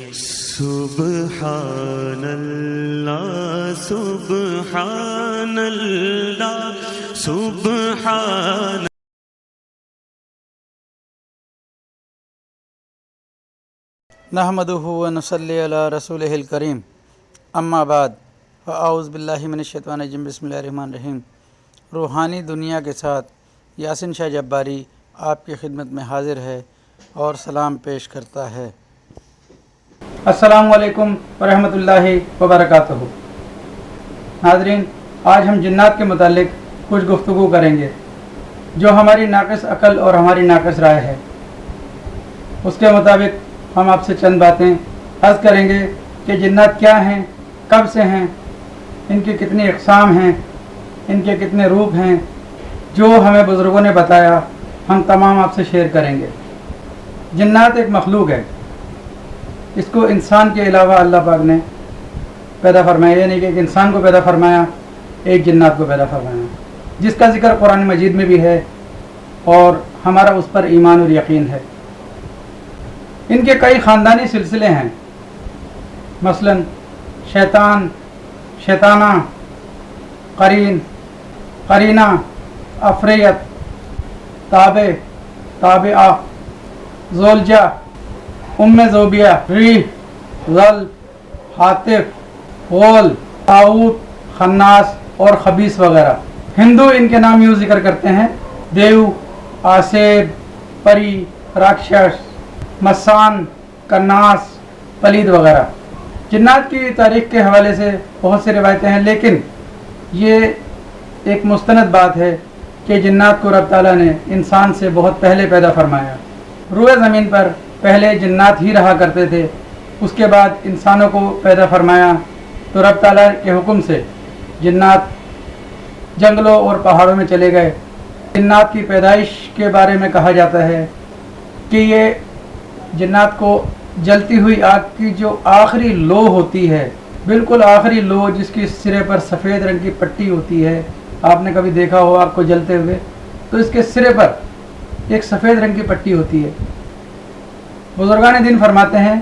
سبحان اللہ سبحان اللہ سبحان نحمدہ ونصلی علی رسولہ الکریم اما بعد فاعوذ باللہ من الشیطان الرجیم بسم اللہ الرحمن الرحیم۔ روحانی دنیا کے ساتھ یاسین شاہ جباری آپ کی خدمت میں حاضر ہے اور سلام پیش کرتا ہے۔ السلام علیکم ورحمۃ اللہ وبرکاتہ۔ ناظرین، آج ہم جنات کے متعلق کچھ گفتگو کریں گے جو ہماری ناقص عقل اور ہماری ناقص رائے ہے۔ اس کے مطابق ہم آپ سے چند باتیں عرض کریں گے کہ جنات کیا ہیں، کب سے ہیں، ان کی کتنی اقسام ہیں، ان کے کتنے روپ ہیں، جو ہمیں بزرگوں نے بتایا ہم تمام آپ سے شیئر کریں گے۔ جنات ایک مخلوق ہے، اس کو انسان کے علاوہ اللہ پاک نے پیدا فرمایا، یعنی کہ ایک انسان کو پیدا فرمایا، ایک جنات کو پیدا فرمایا، جس کا ذکر قرآن مجید میں بھی ہے اور ہمارا اس پر ایمان اور یقین ہے۔ ان کے کئی خاندانی سلسلے ہیں، مثلا شیطان، شیطانہ، قرین، قرینہ، افریت، تابع، تابعہ، زوجہ، زوبیہ، ریح، ظل، حاطف، غول، طاؤت، خناس اور خبیث وغیرہ۔ ہندو ان کے نام یوں ذکر کرتے ہیں: دیو، آسیب، پری، راکشس، مسان، کناس، پلید وغیرہ۔ جنات کی تاریخ کے حوالے سے بہت سی روایتیں ہیں، لیکن یہ ایک مستند بات ہے کہ جنات کو رب تعالیٰ نے انسان سے بہت پہلے پیدا فرمایا۔ روئے زمین پر پہلے جنات ہی رہا کرتے تھے، اس کے بعد انسانوں کو پیدا فرمایا تو رب تعالیٰ کے حکم سے جنات جنگلوں اور پہاڑوں میں چلے گئے۔ جنات کی پیدائش کے بارے میں کہا جاتا ہے کہ یہ جنات کو جلتی ہوئی آگ کی جو آخری لو ہوتی ہے، بالکل آخری لو، جس کی سرے پر سفید رنگ کی پٹی ہوتی ہے، آپ نے کبھی دیکھا ہو آگ کو جلتے ہوئے، تو اس کے سرے پر ایک سفید رنگ کی پٹی ہوتی ہے۔ بزرگان دین فرماتے ہیں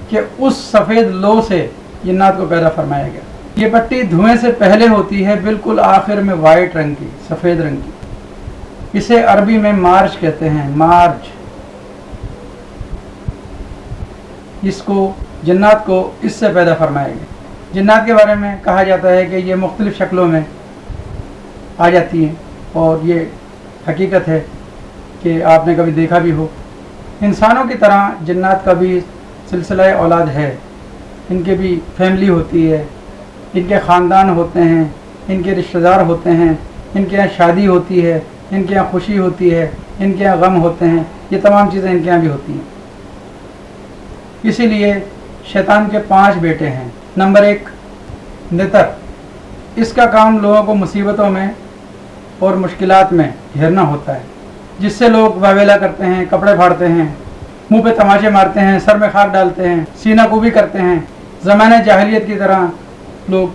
کہ اس سفید لو سے جنات کو پیدا فرمایا گیا۔ یہ پٹی دھوئیں سے پہلے ہوتی ہے، بالکل آخر میں وائٹ رنگ کی، سفید رنگ کی۔ اسے عربی میں مارج کہتے ہیں، مارج۔ اس کو جنات کو اس سے پیدا فرمایا گیا۔ جنات کے بارے میں کہا جاتا ہے کہ یہ مختلف شکلوں میں آ جاتی ہیں، اور یہ حقیقت ہے کہ آپ نے کبھی دیکھا بھی ہو۔ انسانوں کی طرح جنات کا بھی سلسلہ اولاد ہے، ان کے بھی فیملی ہوتی ہے، ان کے خاندان ہوتے ہیں، ان کے رشتہ دار ہوتے ہیں، ان کے یہاں شادی ہوتی ہے، ان کے یہاں خوشی ہوتی ہے، ان کے یہاں غم ہوتے ہیں، یہ تمام چیزیں ان کے یہاں بھی ہوتی ہیں۔ اسی لیے شیطان کے 5 بیٹے ہیں۔ نمبر 1 نتر، اس کا کام لوگوں کو مصیبتوں میں اور مشکلات میں گھیرنا ہوتا ہے، جس سے لوگ واویلا کرتے ہیں، کپڑے پھاڑتے ہیں، منہ پہ تماچے مارتے ہیں، سر میں خاک ڈالتے ہیں، سینہ کوبی کرتے ہیں۔ زمانہ جاہلیت کی طرح لوگ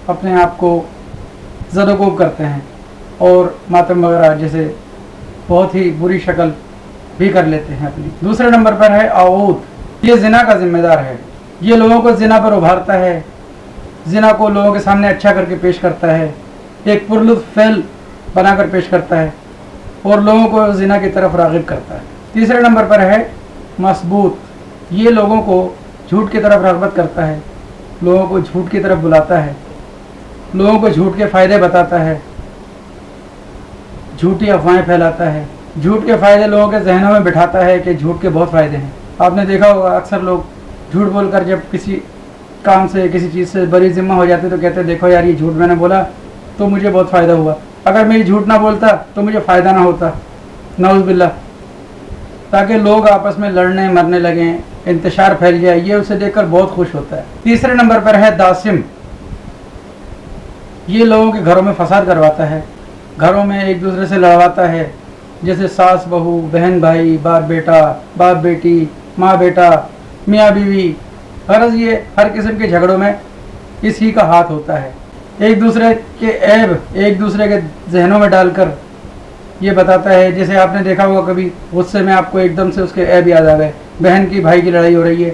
اپنے آپ کو زد و کوب کرتے ہیں اور ماتم وغیرہ جیسے بہت ہی بری شکل بھی کر لیتے ہیں اپنی۔ دوسرے نمبر پر ہے آؤت، یہ زنا کا ذمہ دار ہے۔ یہ لوگوں کو زنا پر ابھارتا ہے، زنا کو لوگوں کے سامنے اچھا کر کے پیش کرتا ہے، ایک پرلطف فعل بنا کر پیش کرتا ہے اور لوگوں کو زنا کی طرف راغب کرتا ہے۔ تیسرے نمبر پر ہے مثبوت، یہ لوگوں کو جھوٹ کی طرف رغبت کرتا ہے، لوگوں کو جھوٹ کی طرف بلاتا ہے، لوگوں کو جھوٹ کے فائدے بتاتا ہے، جھوٹی افواہیں پھیلاتا ہے، جھوٹ کے فائدے لوگوں کے ذہنوں میں بٹھاتا ہے کہ جھوٹ کے بہت فائدے ہیں۔ آپ نے دیکھا ہوگا اکثر لوگ جھوٹ بول کر جب کسی کام سے، کسی چیز سے بری ذمہ ہو جاتے تو کہتے ہیں دیکھو یار یہ جھوٹ میں نے بولا تو مجھے بہت فائدہ ہوا، اگر میں یہ جھوٹ نہ بولتا تو مجھے فائدہ نہ ہوتا، نعوذ باللہ، تاکہ لوگ آپس میں لڑنے مرنے لگیں، انتشار پھیل جائے۔ یہ اسے دیکھ کر بہت خوش ہوتا ہے۔ تیسرے نمبر پر ہے داسم، یہ لوگوں کے گھروں میں فساد کرواتا ہے، گھروں میں ایک دوسرے سے لڑواتا ہے، جیسے ساس بہو، بہن بھائی، باپ بیٹا، باپ بیٹی، ماں بیٹا، میاں بیوی، غرض یہ ہر قسم کے جھگڑوں میں اس ہی کا ہاتھ ہوتا ہے۔ ایک دوسرے کے عیب ایک دوسرے کے ذہنوں میں ڈال کر یہ بتاتا ہے، جیسے آپ نے دیکھا ہوگا کبھی غصے میں آپ کو ایک دم سے اس کے عیب یاد آ گئے، بہن کی بھائی کی لڑائی ہو رہی ہے